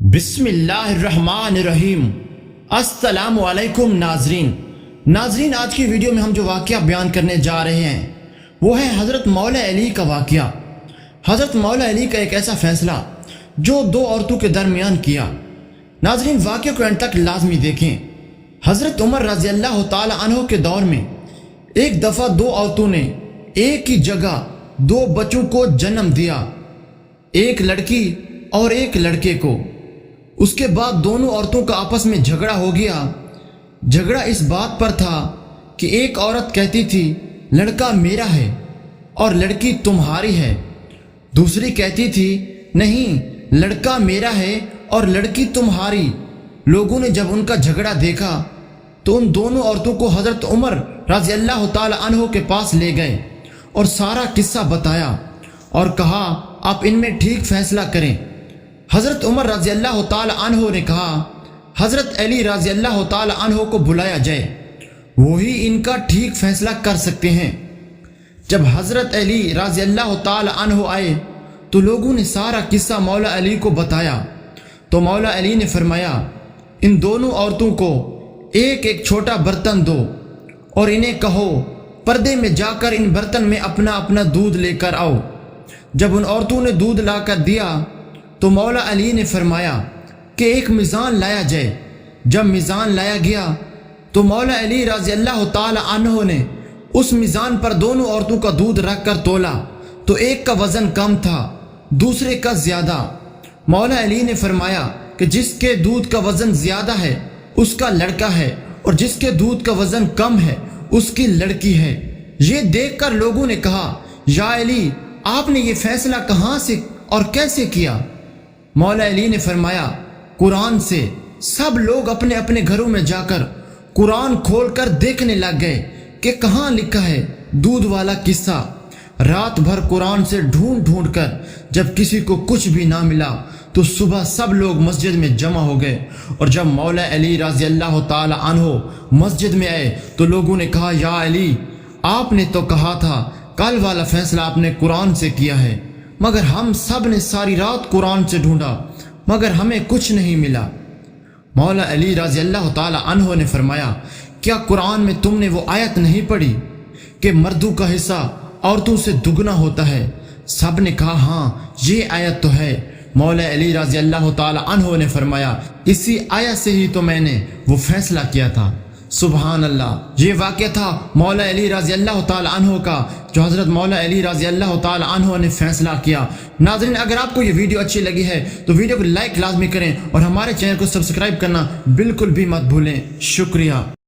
بسم اللہ الرحمن الرحیم۔ السلام علیکم ناظرین، آج کی ویڈیو میں ہم جو واقعہ بیان کرنے جا رہے ہیں وہ ہے حضرت مولا علی کا واقعہ۔ حضرت مولا علی کا ایک ایسا فیصلہ جو دو عورتوں کے درمیان کیا۔ ناظرین، واقعہ کو اینڈ تک لازمی دیکھیں۔ حضرت عمر رضی اللہ تعالی عنہ کے دور میں ایک دفعہ دو عورتوں نے ایک ہی جگہ دو بچوں کو جنم دیا، ایک لڑکی اور ایک لڑکے کو۔ اس کے بعد دونوں عورتوں کا آپس میں جھگڑا ہو گیا۔ جھگڑا اس بات پر تھا کہ ایک عورت کہتی تھی لڑکا میرا ہے اور لڑکی تمہاری ہے، دوسری کہتی تھی نہیں لڑکا میرا ہے اور لڑکی تمہاری۔ لوگوں نے جب ان کا جھگڑا دیکھا تو ان دونوں عورتوں کو حضرت عمر رضی اللہ تعالی عنہ کے پاس لے گئے اور سارا قصہ بتایا اور کہا آپ ان میں ٹھیک فیصلہ کریں۔ حضرت عمر رضی اللہ تعالی عنہ نے کہا حضرت علی رضی اللہ تعالی عنہ کو بلایا جائے، وہی ان کا ٹھیک فیصلہ کر سکتے ہیں۔ جب حضرت علی رضی اللہ تعالی عنہ آئے تو لوگوں نے سارا قصہ مولا علی کو بتایا تو مولا علی نے فرمایا ان دونوں عورتوں کو ایک ایک چھوٹا برتن دو اور انہیں کہو پردے میں جا کر ان برتن میں اپنا اپنا دودھ لے کر آؤ۔ جب ان عورتوں نے دودھ لا کر دیا تو مولا علی نے فرمایا کہ ایک میزان لایا جائے۔ جب میزان لایا گیا تو مولا علی رضی اللہ تعالی عنہ نے اس میزان پر دونوں عورتوں کا دودھ رکھ کر تولا تو ایک کا وزن کم تھا، دوسرے کا زیادہ۔ مولا علی نے فرمایا کہ جس کے دودھ کا وزن زیادہ ہے اس کا لڑکا ہے اور جس کے دودھ کا وزن کم ہے اس کی لڑکی ہے۔ یہ دیکھ کر لوگوں نے کہا یا علی آپ نے یہ فیصلہ کہاں سے اور کیسے کیا؟ مولا علی نے فرمایا قرآن سے۔ سب لوگ اپنے اپنے گھروں میں جا کر قرآن کھول کر دیکھنے لگ گئے کہ کہاں لکھا ہے دودھ والا قصہ۔ رات بھر قرآن سے ڈھونڈ ڈھونڈ کر جب کسی کو کچھ بھی نہ ملا تو صبح سب لوگ مسجد میں جمع ہو گئے، اور جب مولا علی رضی اللہ تعالی عنہ مسجد میں آئے تو لوگوں نے کہا یا علی آپ نے تو کہا تھا کل والا فیصلہ آپ نے قرآن سے کیا ہے، مگر ہم سب نے ساری رات قرآن سے ڈھونڈا مگر ہمیں کچھ نہیں ملا۔ مولا علی رضی اللہ تعالی عنہ نے فرمایا کیا قرآن میں تم نے وہ آیت نہیں پڑھی کہ مردوں کا حصہ عورتوں سے دگنا ہوتا ہے؟ سب نے کہا ہاں یہ آیت تو ہے۔ مولا علی رضی اللہ تعالی عنہ نے فرمایا اسی آیت سے ہی تو میں نے وہ فیصلہ کیا تھا۔ سبحان اللہ، یہ واقعہ تھا مولا علی رضی اللہ تعالی عنہ کا جو حضرت مولا علی رضی اللہ تعالی عنہ نے فیصلہ کیا۔ ناظرین، اگر آپ کو یہ ویڈیو اچھی لگی ہے تو ویڈیو کو لائک لازمی کریں اور ہمارے چینل کو سبسکرائب کرنا بالکل بھی مت بھولیں۔ شکریہ۔